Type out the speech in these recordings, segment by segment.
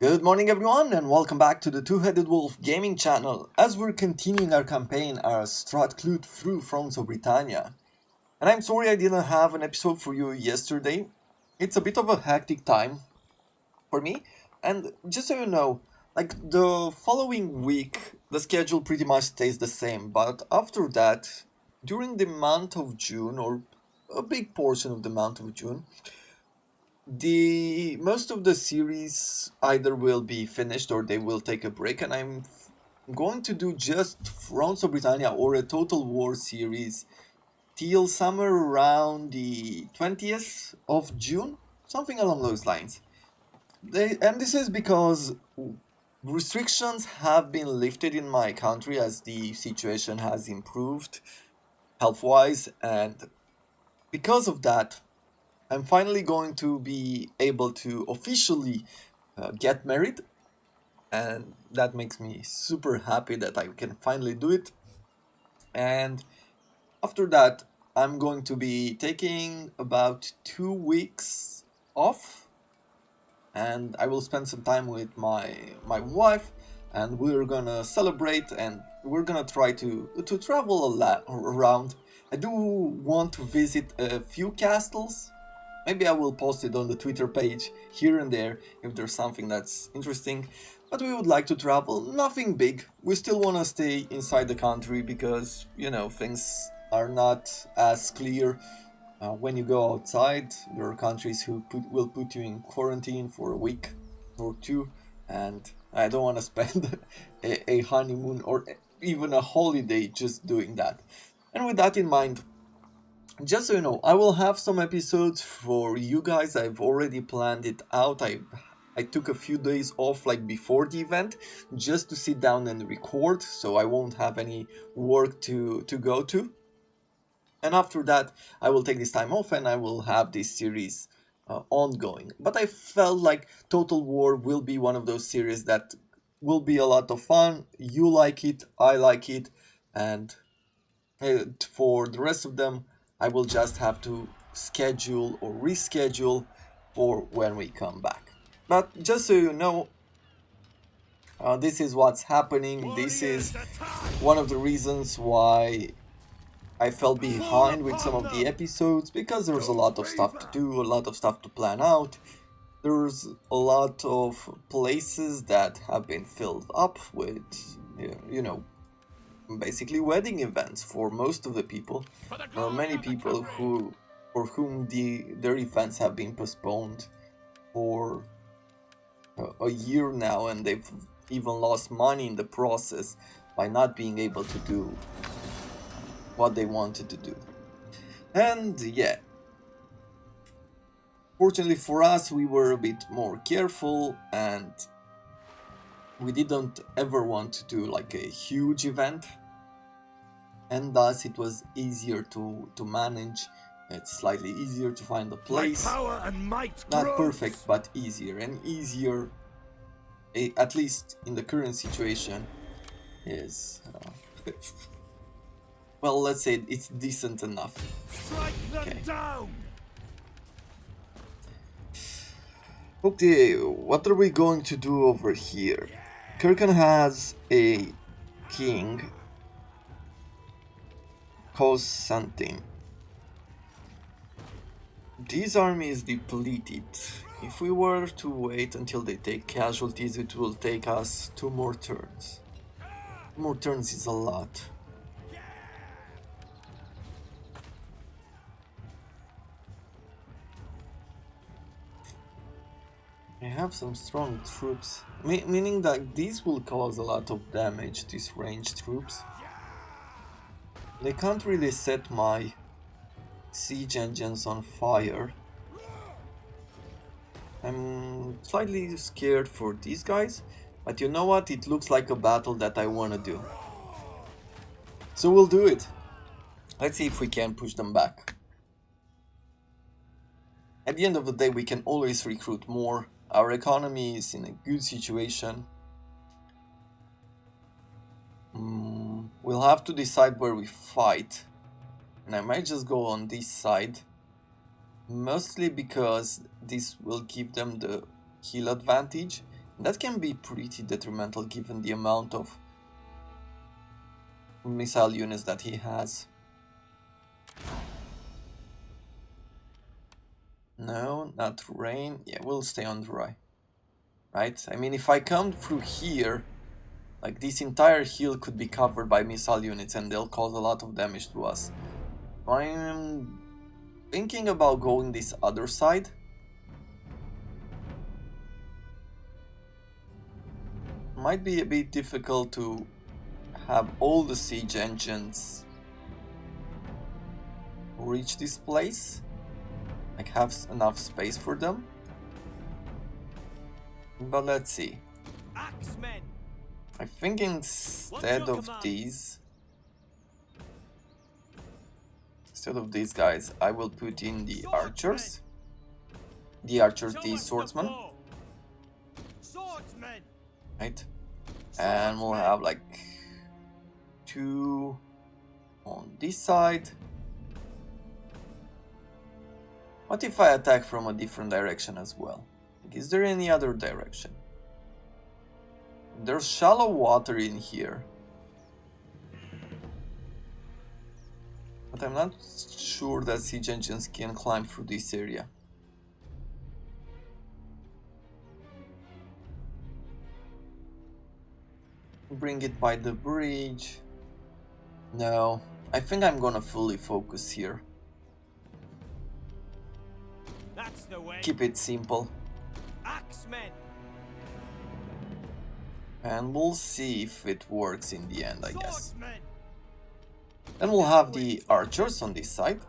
Good morning everyone and welcome back to the Two-Headed Wolf gaming channel as we're continuing our campaign as Strat Clut through Thrones of Britannia. And I'm sorry I didn't have an episode for you yesterday. It's a bit of a hectic time for me, and just so you know, like the following week the schedule pretty much stays the same, but after that, during the month of June, or a big portion of the month of June, the most of the series either will be finished or they will take a break, and I'm going to do just Thrones of Britannia or a Total War series till somewhere around the 20th of June, something along those lines. And this is because restrictions have been lifted in my country as the situation has improved health-wise, and because of that I'm finally going to be able to officially get married, and that makes me super happy that I can finally do it. And after that, I'm going to be taking about 2 weeks off, and I will spend some time with my wife, and we're gonna celebrate, and we're gonna try to travel a lot around. I do want to visit a few castles. Maybe I will post it on the Twitter page here and there if there's something that's interesting. But we would like to travel, nothing big. We still want to stay inside the country because, you know, things are not as clear. When you go outside, there are countries who will put you in quarantine for a week or two, and I don't want to spend a honeymoon or even a holiday just doing that. And with that in mind, just so you know, I will have some episodes for you guys. I've already planned it out. I took a few days off like before the event just to sit down and record, so I won't have any work to go to. And after that, I will take this time off and I will have this series ongoing. But I felt like Total War will be one of those series that will be a lot of fun. You like it, I like it, and for the rest of them, I will just have to schedule or reschedule for when we come back. But just so you know, this is what's happening. This is one of the reasons why I fell behind with some of the episodes, because there's a lot of stuff to do, a lot of stuff to plan out. There's a lot of places that have been filled up with, you know, basically wedding events for most of the people. There are many people who, for whom their events have been postponed for a year now, and they've even lost money in the process by not being able to do what they wanted to do. And yeah, fortunately for us, we were a bit more careful, and we didn't ever want to do like a huge event, and thus it was easier to manage. It's slightly easier to find a place. Not perfect, but easier, and easier, at least in the current situation, is well, let's say it's decent enough. Okay. Okay, what are we going to do over here? Kirkan has a king, Constantine. This army is depleted. If we were to wait until they take casualties, it will take us 2 more turns. 2 more turns is a lot. I have some strong troops, meaning that these will cause a lot of damage, these ranged troops. They can't really set my siege engines on fire. I'm slightly scared for these guys, but you know what? It looks like a battle that I want to do. So we'll do it. Let's see if we can push them back. At the end of the day, we can always recruit more. Our economy is in a good situation. We'll have to decide where we fight. And I might just go on this side. Mostly because this will give them the kill advantage. That can be pretty detrimental given the amount of missile units that he has. No, not rain. Yeah, we'll stay on dry. Right? I mean, if I come through here, like this entire hill could be covered by missile units and they'll cause a lot of damage to us. I'm thinking about going this other side. Might be a bit difficult to have all the siege engines reach this place. Like have enough space for them. But let's see. Axemen. I think instead of these guys, I will put in the archers. The archers, the swordsmen. Right? And we'll have like 2 on this side. What if I attack from a different direction as well? Is there any other direction? There's shallow water in here. But I'm not sure that siege engines can climb through this area. Bring it by the bridge. No, I think I'm gonna fully focus here. That's the way. Keep it simple. Axemen. And we'll see if it works in the end, I guess. Then we'll have the archers on this side.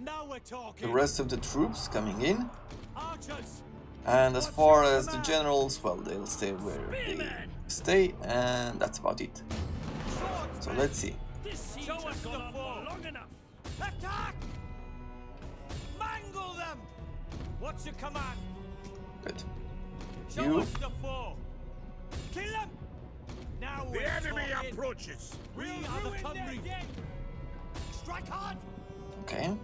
Now we're talking. The rest of the troops coming in. Archers. And as far as the generals, well, they'll stay where they stay, and that's about it. So let's see. Show us the foe. Long enough. Attack! Mangle them! What's your command? Good. Show You. us the foe. Kill them! Now The we're enemy talking. approaches. We are the Cumry. Strike hard! Okay.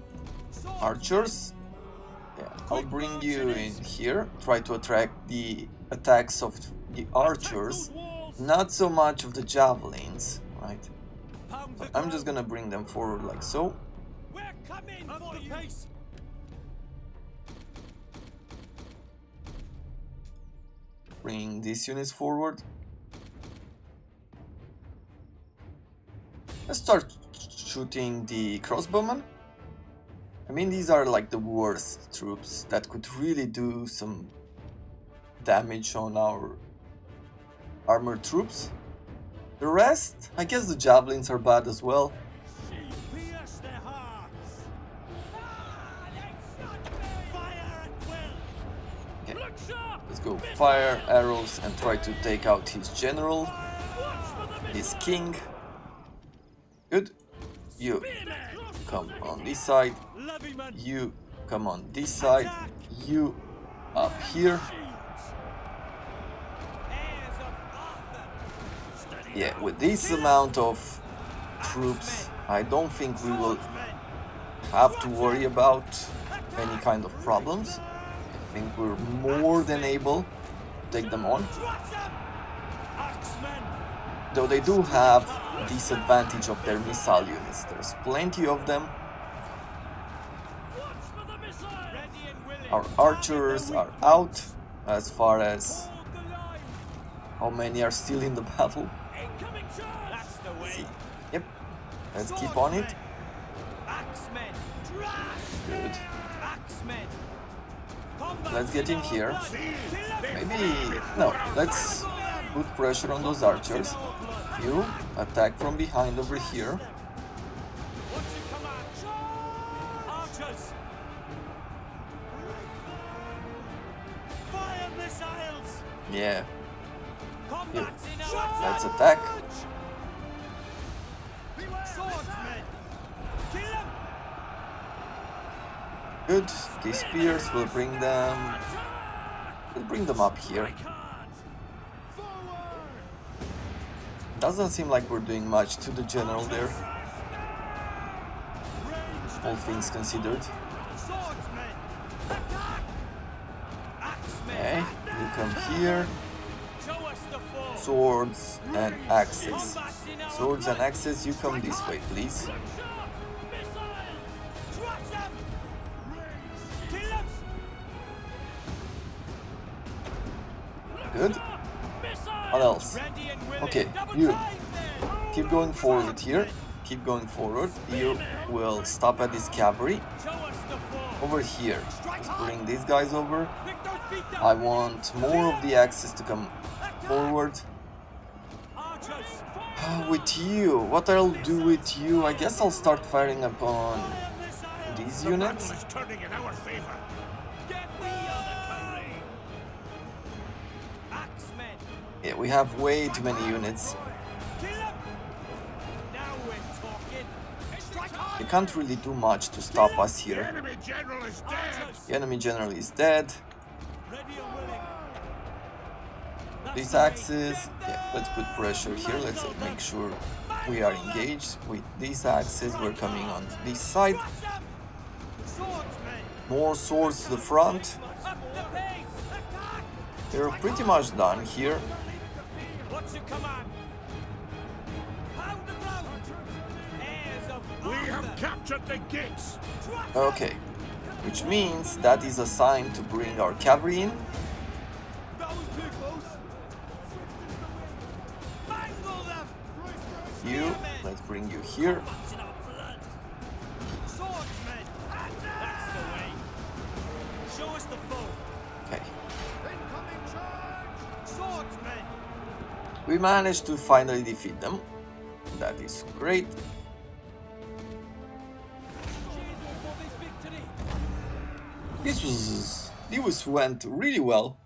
Archers. Yeah, I'll bring you in here. Try to attract the attacks of the archers, not so much of the javelins, right? So I'm just gonna bring them forward like so. We're coming for you. Pace. Bring these units forward. Let's start shooting the crossbowmen. I mean, these are like the worst troops that could really do some damage on our armored troops. The rest, I guess the javelins are bad as well. Pierce their hearts. Fire at will. Okay. Let's go fire, arrows, and try to take out his general, his king. Good. You come on this side. You come on this side. You up here. Yeah, with this amount of troops, I don't think we will have to worry about any kind of problems. I think we're more than able to take them on. Though they do have this advantage of their missile units. There's plenty of them. Our archers are out as far as how many are still in the battle. See. Yep. Let's keep on it. Good. Let's get in here. Maybe... no, let's put pressure on those archers. You attack from behind over here. Yeah. Here. Let's attack. Good. These spears will bring them. We'll bring them up here. Doesn't seem like we're doing much to the general there. All things considered. Okay, you come here. Show us the fall. Swords and axes. Combat's in our Swords and blood. axes, you come this way, please. Trick shot. Missile. Crush them. Kill them. Good. Missile. What else? Ready and willing. Okay, Double you time then. keep going forward here. Keep going forward. You will stop at this cavalry. Show us the fall. Over here. Let's bring these guys over. Pick those feet down. I want more of the axes to come forward. Archers. With you, what I'll do with you, I guess I'll start firing upon these units. Is turning in our favor. Get we are the cavalry. Axemen. Yeah, we have way too many units. Kill them. Now we're talking. Strike hard. You can't really do much to stop us here. Enemy general is dead. The enemy general is dead. Ready and willing. These axes, yeah, let's put pressure here. Let's make sure we are engaged with these axes. We're coming on this side. Crush them. Swordsmen. More swords to the front. Up the pace. Attack. They're pretty much done here. What's your command? Pound the ground. Heirs of We Arthur. have captured the gates. Crush them. Okay, which means that is a sign to bring our cavalry in. That was too close. Mangle them. You, let's bring you here. What's in our blood? Swordsmen. That's the way. Show us the foe. Okay, Incoming charge. Swordsmen. we managed to finally defeat them. That is great. This went really well.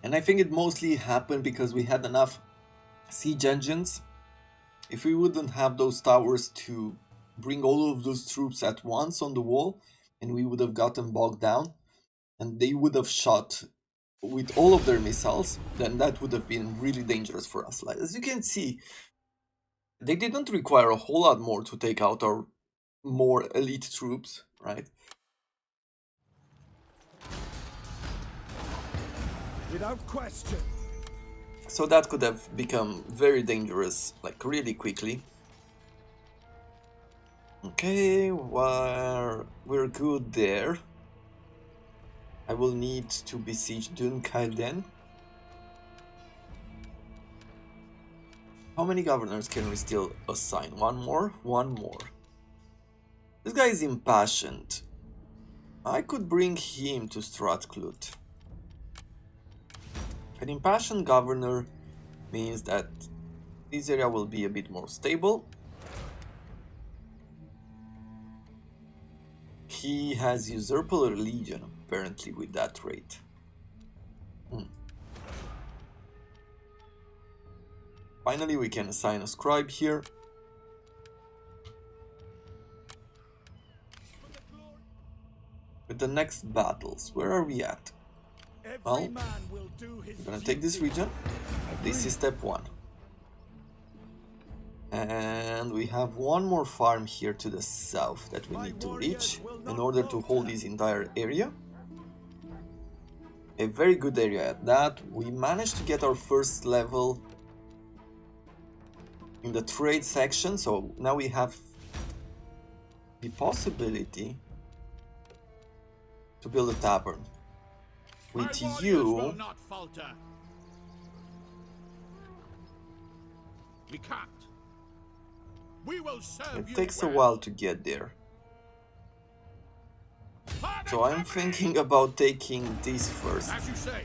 And I think it mostly happened because we had enough siege engines. If we wouldn't have those towers to bring all of those troops at once on the wall, and we would have gotten bogged down, and they would have shot with all of their missiles, then that would have been really dangerous for us. Like, as you can see, they didn't require a whole lot more to take out our more elite troops, right? Without question. So that could have become very dangerous, like really quickly. Okay, we're good there. I will need to besiege Dunkai then. How many governors can we still assign? One more? One more. This guy is impassioned. I could bring him to Strat Clut. An impassioned governor means that this area will be a bit more stable. He has usurper legion apparently with that rate. Finally we can assign a scribe here. With the next battles, where are we at? Well, we're gonna take this region. This is step 1. And we have one more farm here to the south that we need to reach in order to hold this entire area. A very good area at that. We managed to get our first level in the trade section, so now we have the possibility to build a tavern. With you, Not falter. We can't. We will serve it takes a while to get there. So I'm thinking about taking this first. As you say.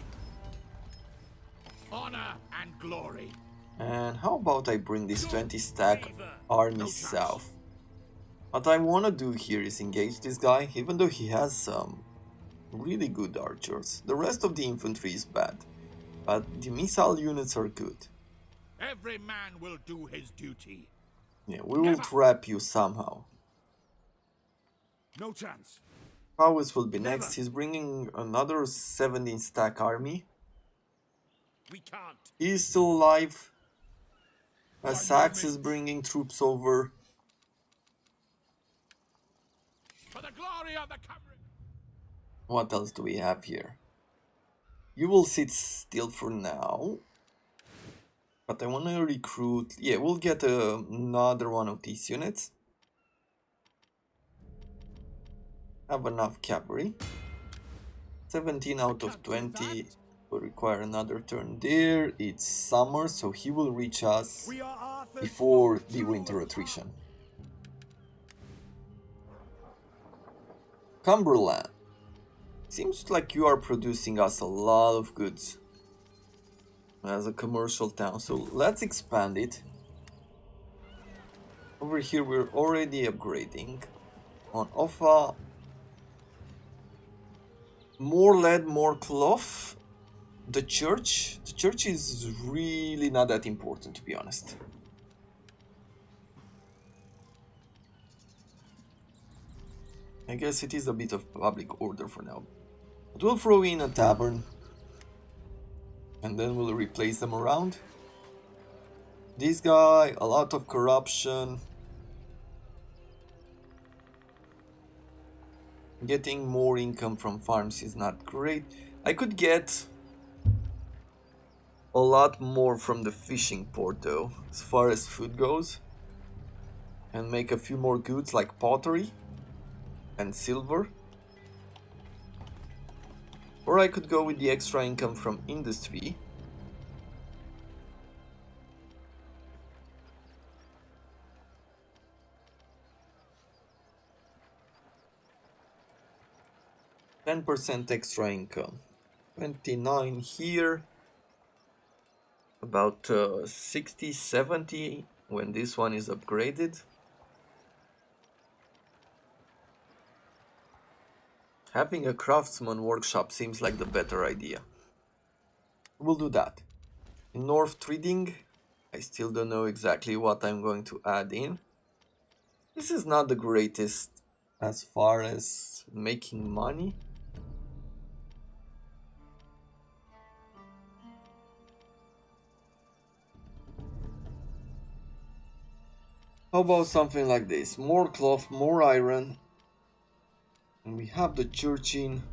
Honor and glory. And how about I bring this 20 stack army south? What I want to do here is engage this guy, even though he has some really good archers. The rest of the infantry is bad, but the missile units are good. Every man will do his duty. Yeah, we will trap you somehow. No chance. Powers will be next. He's bringing another 17 stack army. We can't. He's still alive. Sax is bringing troops over. For the glory warrior the camera. What else do we have here? You will sit still for now. But I want to recruit... Yeah, we'll get another one of these units. Have enough cavalry. 17 out of 20 will require another turn there. It's summer, so he will reach us before the winter attrition. Cumberland. Seems like you are producing us a lot of goods as a commercial town, so let's expand it. Over here we're already upgrading. On Offa, more lead, more cloth. The church is really not that important, to be honest. I guess it is a bit of public order for now. But we'll throw in a tavern. And then we'll replace them around. This guy, a lot of corruption. Getting more income from farms is not great. I could get a lot more from the fishing port though, as far as food goes. And make a few more goods like pottery and silver. Or I could go with the extra income from industry. %, extra income. 29 here. About 60, 70 when this one is upgraded. Having a craftsman workshop seems like the better idea. We'll do that. In North Trading, I still don't know exactly what I'm going to add in. This is not the greatest as far as making money. How about something like this? More cloth, more iron. And we have the church in.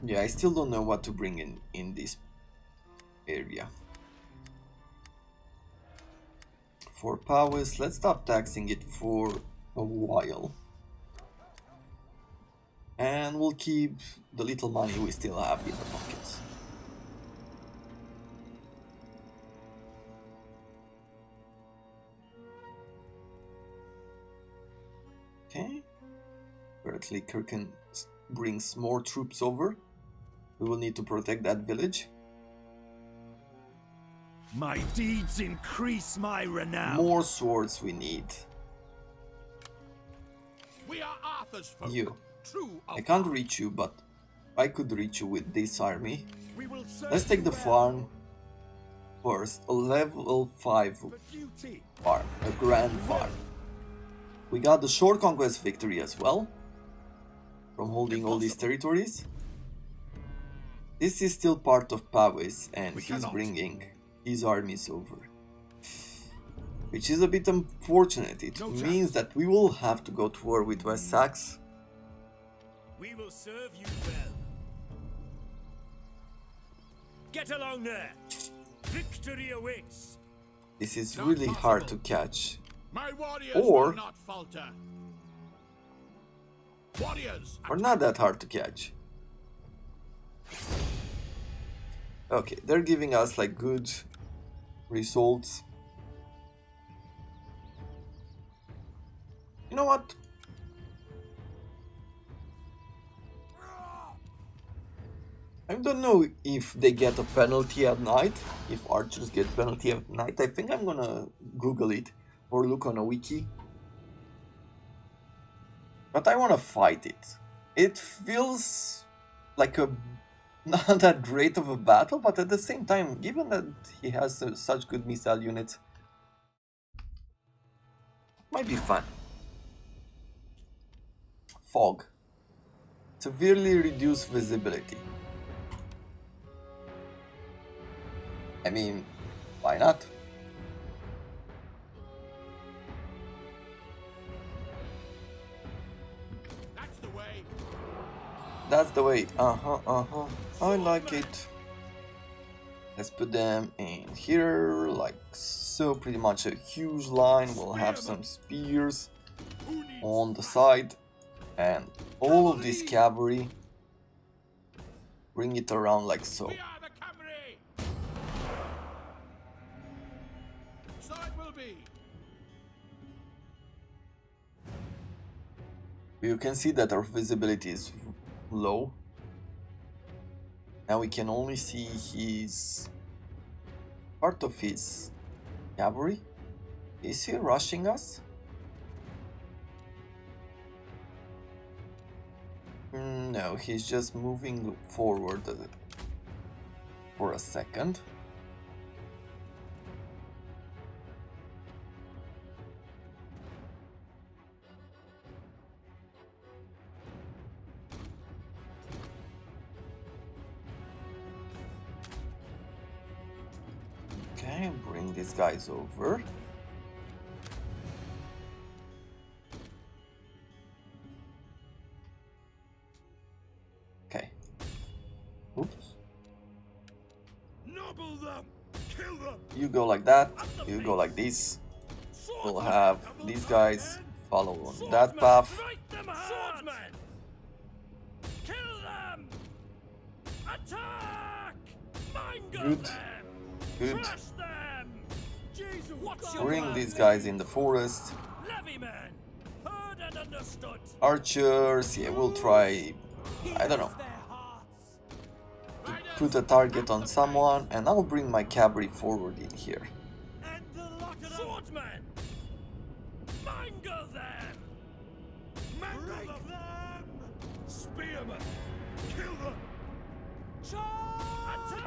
Yeah, I still don't know what to bring in this area. For powers, let's stop taxing it for a while. And we'll keep the little money we still have in the pockets. Okay. Apparently Kirken brings more troops over. We will need to protect that village. My deeds increase my renown. More swords we need. We are Arthur's folk. You. True of I can't heart. reach you, but I could reach you with this army. We will serve Let's take you the well. farm first. A level 5 For duty. farm. A grand farm. We got the short conquest victory as well. From holding all these territories. This is still part of Powys, and We he's cannot. bringing his armies over. Which is a bit unfortunate. It No means chance. that we will have to go to war with West Sax. We will serve you well. Get along there. Victory awaits. This is Not really hard to possible. catch. My warriors Or- will not falter. Warriors, Or not that hard to catch. Okay, they're giving us like good results. You know what? I don't know if they get a penalty at night, if archers get penalty at night. I think I'm gonna Google it or look on a wiki. But I wanna fight it. It feels like a not that great of a battle, but at the same time, given that he has such good missile units, might be fun. Fog. Severely reduced visibility. I mean, why not? That's the way. I like it. Let's put them in here, like so. Pretty much a huge line. We'll have some spears on the side, and all of this cavalry. Bring it around like so. We are the cavalry. So it will be. You can see that our visibility is low. Now we can only see his part of his cavalry. Is he rushing us? No, he's just moving forward for a second. Okay, bring these guys over. Okay. Oops. Nobble them! Kill them! You go like that, you go like this. We'll have these guys follow on that path. Strike them hard! Swordsmen! Kill them! Attack! Mangle Good. them! Good. Crush them! Jesus, what's your Bring plan? these guys in the forest. Levymen! Heard and understood! Archers, yeah, we'll try, I don't know, to put a target on someone, and I'll bring my cavalry forward in here. And the lot of them! Swordsmen! Mangle them! Mangle them! Spearmen! Kill them! Charge!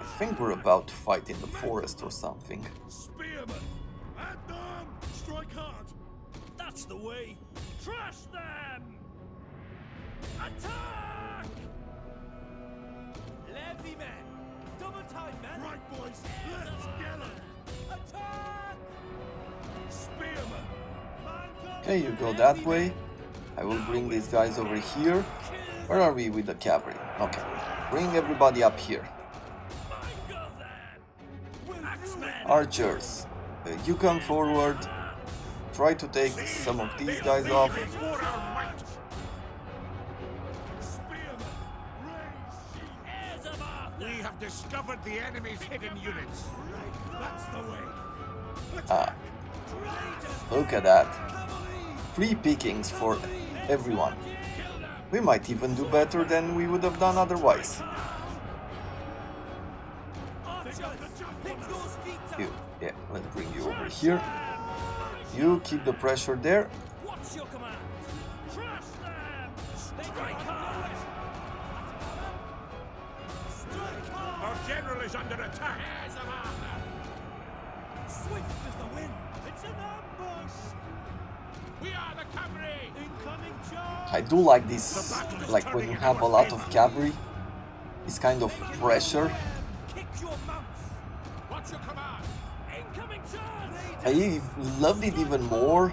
I think we're about to fight in the forest or something. Spearmen! At them! Strike hard! That's the way! Trash them! Attack! Levymen! Double time, men! Right, boys! Let's get them! Attack! Spearmen! Okay, you go that way. I will bring these guys over here. Where are we with the cavalry? Okay, bring everybody up here. Mangle them! Axemen! Archers, you come forward. Try to take some of these guys off. For our might. Spearmen! Heirs of Arthur! We have discovered the enemy's hidden units. That's the way! Ah, look at that. Free pickings for everyone. We might even do better than we would have done otherwise. You, yeah, let's bring you over here. You keep the pressure there. What's your command? Crush them! Strike hard! Strike hard! Our general is under attack. Swift as the wind! It's an ambush! We are the cavalry. Incoming charge! I do like this, like when you have a lot of cavalry, this kind of pressure. Kick your mounts! What's your command? Incoming charge! I loved it even more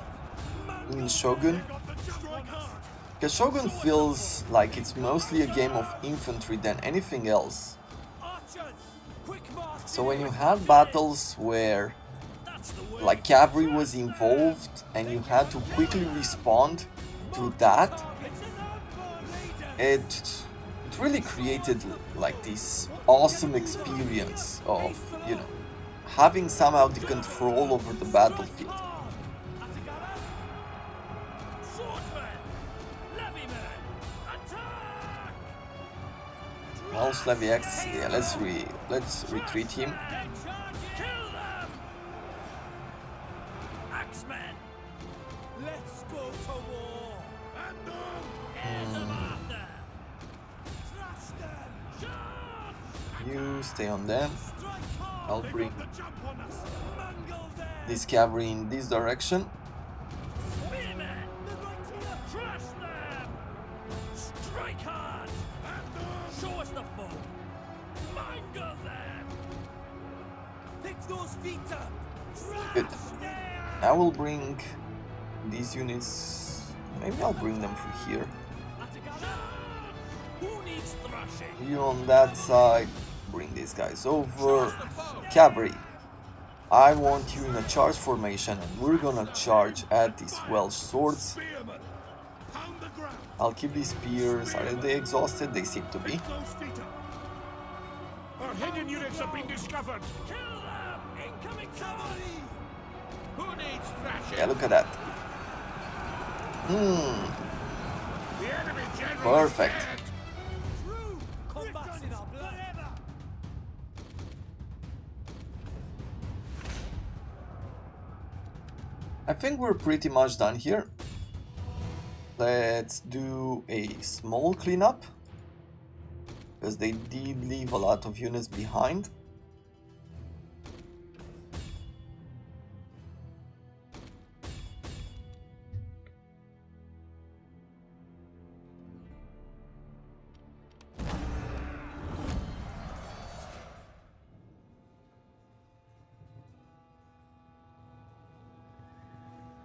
in Shogun, Strike hard! because Shogun feels like it's mostly a game of infantry than anything else. Archers! Quick march! So when you had battles where That's the way! like cavalry was involved and you had to quickly respond to that, It's an ambush! it really created like this awesome experience of, you know, having somehow the control over the battlefield. Swordsmen! Levymen! Attack! Well, Slavy X, yeah, let's retreat him. Kill them! Axemen! Let's go to war! And heirs of Arthur! Trash them! Charge! You stay on them. Strike hard! I'll bring The jump on us! Mangle them! this cavalry in this direction. Spearmen! Crush them! Strike hard! Show us the foe! Mangle them! Pick those feet up! Good. I will bring these units. Maybe I'll bring them through here. Who needs its thrashing. You on that side. Bring these guys over. Cavalry. I want you in a charge formation and we're gonna charge at these Welsh swords. Spearmen, pound the ground. I'll keep these spears. Are they exhausted? They seem to be. Pick those feet up. Our hidden units have been discovered. Kill them! Incoming cavalry! Who needs thrashing? Yeah, look at that. The enemy general is Perfect. dead. True! Combat's in our blood. I think we're pretty much done here. Let's do a small cleanup, because they did leave a lot of units behind.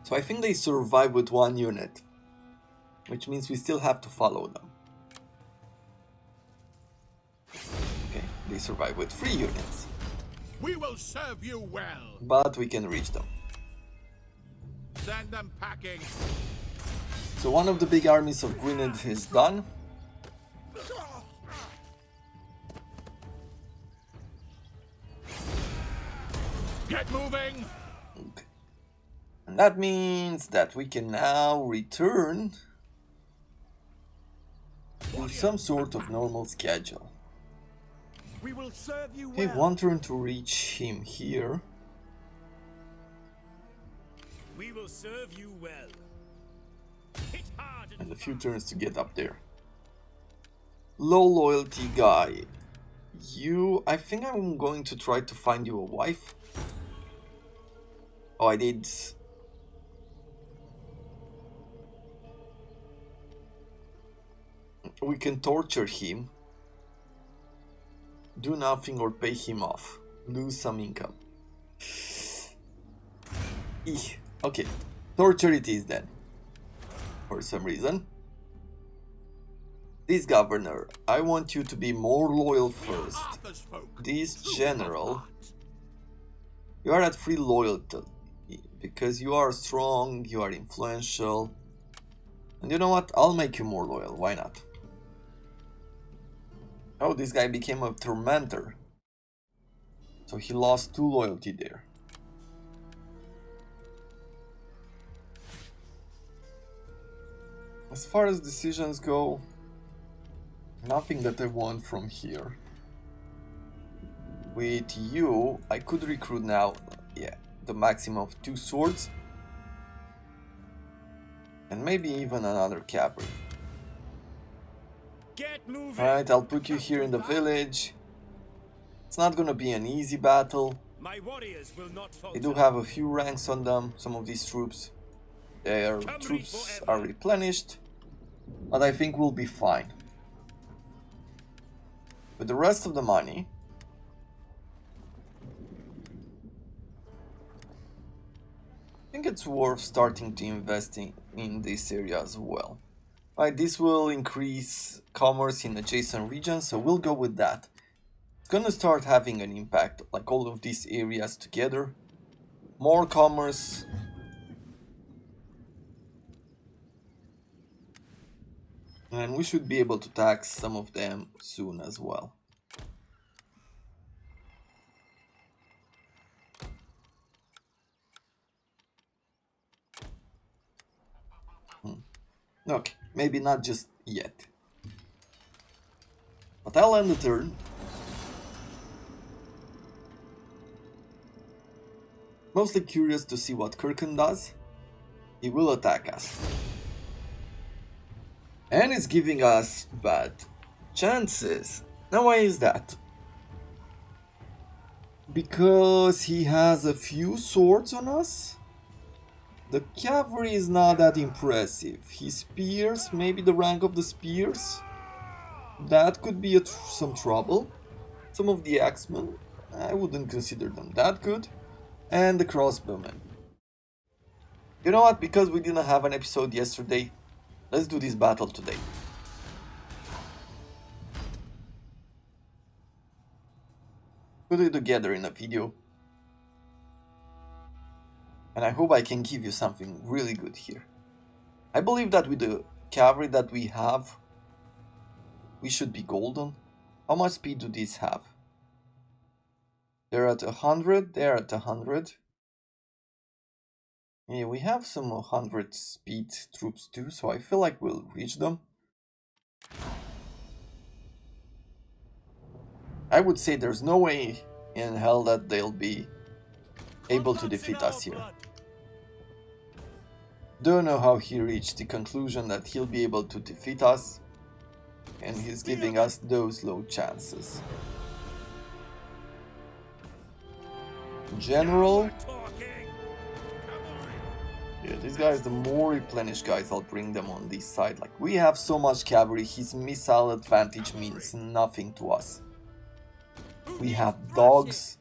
So I think they survive with 1 unit, which means we still have to follow them. Okay, they survive with 3 units, We will serve you well. but we can reach them. Send them packing. So one of the big armies of Gwynedd is done. Get moving. Okay. And that means that we can now return to some sort of normal schedule. We will serve you We have well. 1 turn to reach him here. We will serve you well. Hit hard And a few turns to get up there. Low loyalty guy. I think I'm going to try to find you a wife. Oh, I did. We can torture him. Do nothing or pay him off. Lose some income. Eeh. Okay. Torture it is then. For some reason. This governor, I want you to be more loyal first. Arthur's folk. This general, you are at free loyalty because you are strong, you are influential, and you know what? I'll make you more loyal. Why not? Oh, this guy became a tormentor, so he lost 2 loyalty there. As far as decisions go, nothing that I want from here. With you, I could recruit now, yeah, the maximum of 2 swords. And maybe even another cavalry. Get moving. Alright, I'll put you here in the village. It's not gonna be an easy battle. My warriors will not falter. They do have a few ranks on them, some of these troops. Their troops are replenished. But I think we'll be fine. With the rest of the money, I think it's worth starting to invest in this area as well. Right, this will increase commerce in adjacent regions, so we'll go with that. It's gonna start having an impact, like all of these areas together. More commerce. And we should be able to tax some of them soon as well. Okay, maybe not just yet. But I'll end the turn. Mostly curious to see what Kirken does. He will attack us. And it's giving us bad chances. Now why is that? Because he has a few swords on us? The cavalry is not that impressive. His spears, maybe the rank of the spears? That could be some trouble. Some of the axemen, I wouldn't consider them that good. And the crossbowmen. You know what, because we didn't have an episode yesterday, let's do this battle today. put it together in a video. And I hope I can give you something really good here. I believe that with the cavalry that we have, we should be golden. How much speed do these have? They're at 100, they're at 100. Yeah, we have some 100 speed troops too, so I feel like we'll reach them. I would say there's no way in hell that they'll be able to defeat us here. Don't know how he reached the conclusion that he'll be able to defeat us, and he's giving us those low chances. General. Yeah, these guys, the more replenished guys, I'll bring them on this side. Like, we have so much cavalry, his missile advantage means nothing to us. We have dogs.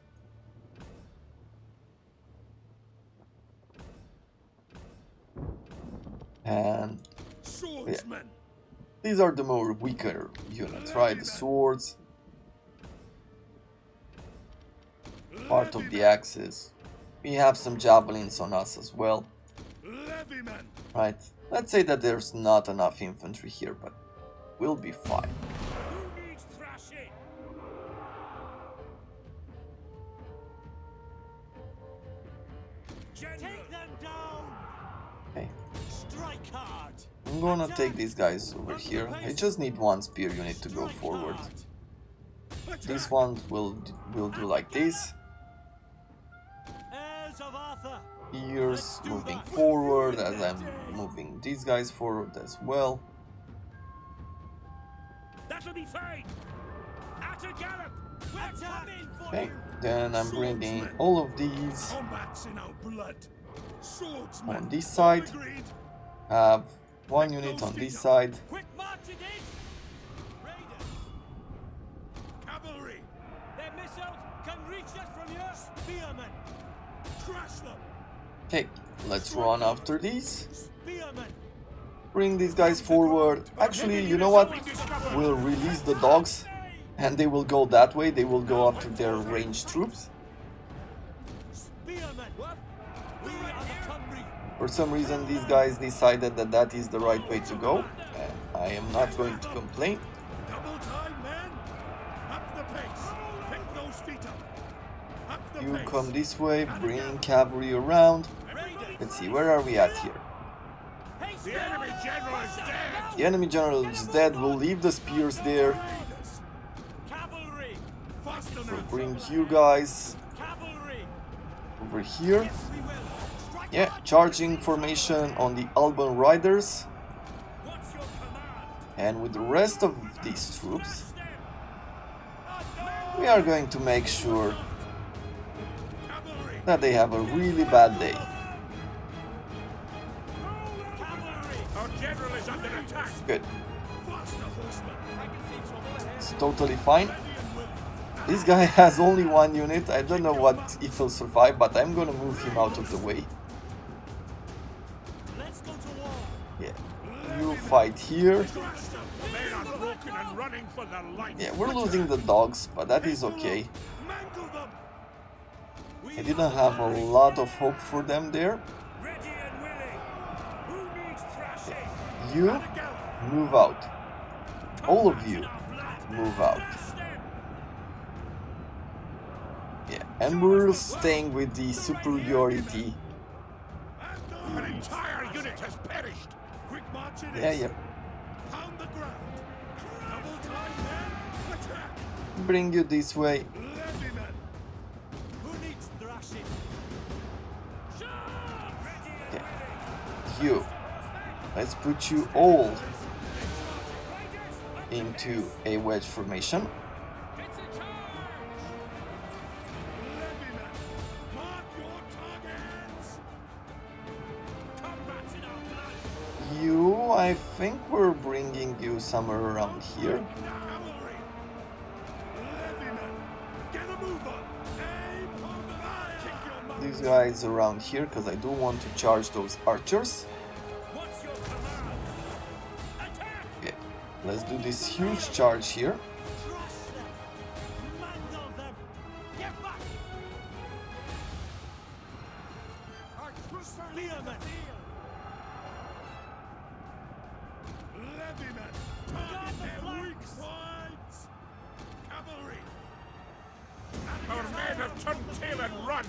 And yeah, these are the more weaker units, right? The swords, part of the axes. We have some javelins on us as well. Right, let's say that there's not enough infantry here, but we'll be fine. Okay. I'm gonna take these guys over here. I just need one spear unit to go forward. This one will do like this. Spears moving forward as I'm moving these guys forward as well. Okay, then I'm bringing all of these on this side. Have one unit on this side. Okay, let's run after these. Bring these guys forward. Actually, you know what? We'll release the dogs and they will go that way. They will go after their ranged troops. For some reason, these guys decided that that is the right way to go. And I am not going to complain. You come this way, bring cavalry around. Let's see, where are we at here? The enemy general is dead! The enemy general is dead, we'll leave the spears there. We'll bring you guys over here. Yeah, charging formation on the Alban riders. And with the rest of these troops, we are going to make sure that they have a really bad day. Good. It's totally fine. This guy has only one unit. I don't know what if he'll survive, but I'm gonna move him out of the way. Yeah. You fight here. Yeah, we're losing the dogs, but that is okay. I didn't have a lot of hope for them there. Yeah. You move out. All of you move out. Yeah, and we're staying with the superiority. An entire unit has perished. Quick march it Yeah, is. yeah. Pound the ground. Double time, men. Attack. Bring you this way. Levy men. Who needs thrashing? Yeah. You. Let's put you all into a wedge formation. Levy men. Mark your targets. Combat in our blood. You, I think we're bringing you somewhere around here. Cavalry. Levy men. Get a move on. Aim on fire. Kick your mark. These guys around here, because I do want to charge those archers. What's your command? Attack! Okay, let's do this huge charge here. Crush them! Mangle them! Get Spearman! Levyman! Target their weak points! Cavalry! Our men have turned tail and run!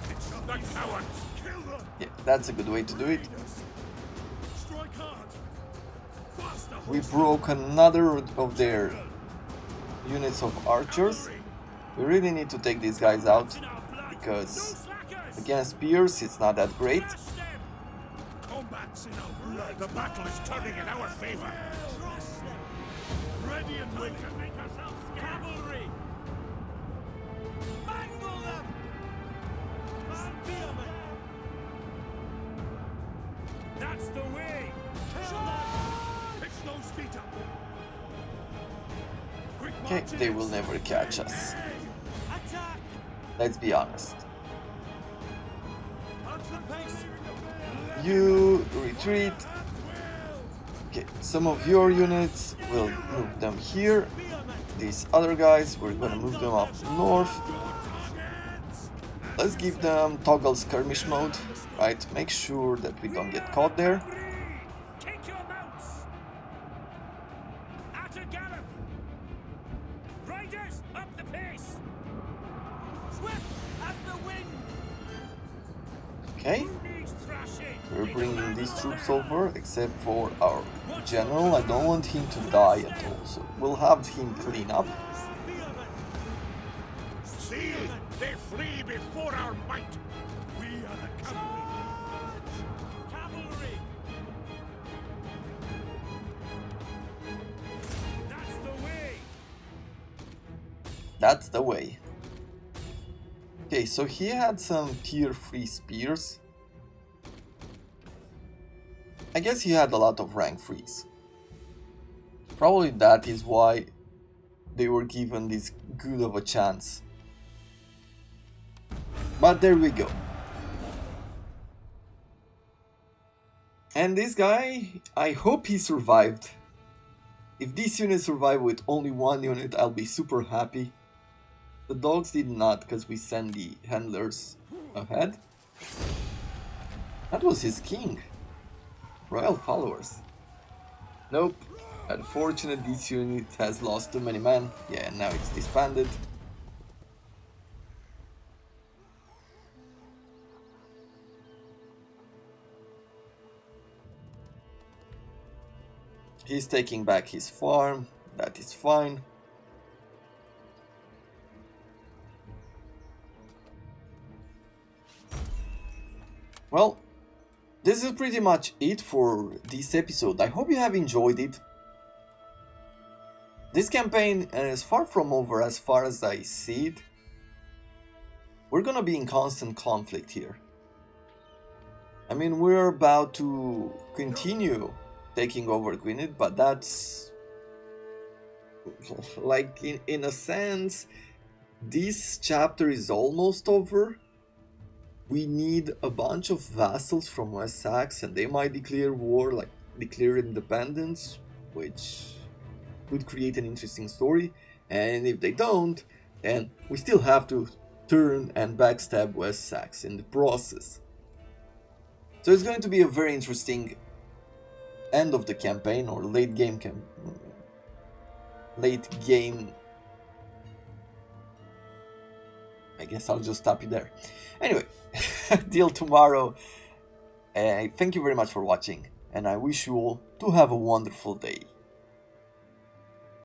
The cowards! Kill them! Yeah, that's a good way to do it. Strike hard! Faster! We broke another of their units of archers. We really need to take these guys out, because against spears it's not that great. Combat's in our blood! The battle is turning in our favor! Ready and willing! Cavalry! Mangle them! Spearmen! That's the way! Kill them! Pitch those feet up! Quick Okay, march they in. will never catch us. Attack! Let's be honest. Punch the pace! You retreat. Okay, some of your units will move them here. These other guys, we're gonna move them up north. Let's give them toggle skirmish mode, right? Make sure that we don't get caught there. Take your mounts! At a gallop! Riders, up the pace! Swift as the wind! Okay, Who needs thrashing? we're bringing these troops over, except for our general. I don't want him to die at all, so we'll have him clean up. Spearmen! See! They flee before our might! We are the cavalry! Cavalry! That's the way! That's the way. Okay, so he had some tier 3 spears. I guess he had a lot of rank 3s. Probably that is why they were given this good of a chance. But there we go. And this guy, I hope he survived. If this unit survived with only one unit, I'll be super happy. The dogs did not, because we sent the handlers ahead. That was his king. Royal followers. Nope. Unfortunately, this unit has lost too many men. Yeah, now it's disbanded. He's taking back his farm. That is fine. Well, this is pretty much it for this episode. I hope you have enjoyed it. This campaign is far from over as far as I see it. We're gonna be in constant conflict here. I mean, we're about to continue taking over Gwynedd, but that's... like, in a sense, this chapter is almost over. We need a bunch of vassals from West Sax, and they might declare war, like declare independence, which would create an interesting story. And if they don't, then we still have to turn and backstab West Sax in the process. So it's going to be a very interesting end of the campaign, or late game I guess I'll just stop it there. Anyway, till tomorrow. Thank you very much for watching, and I wish you all to have a wonderful day.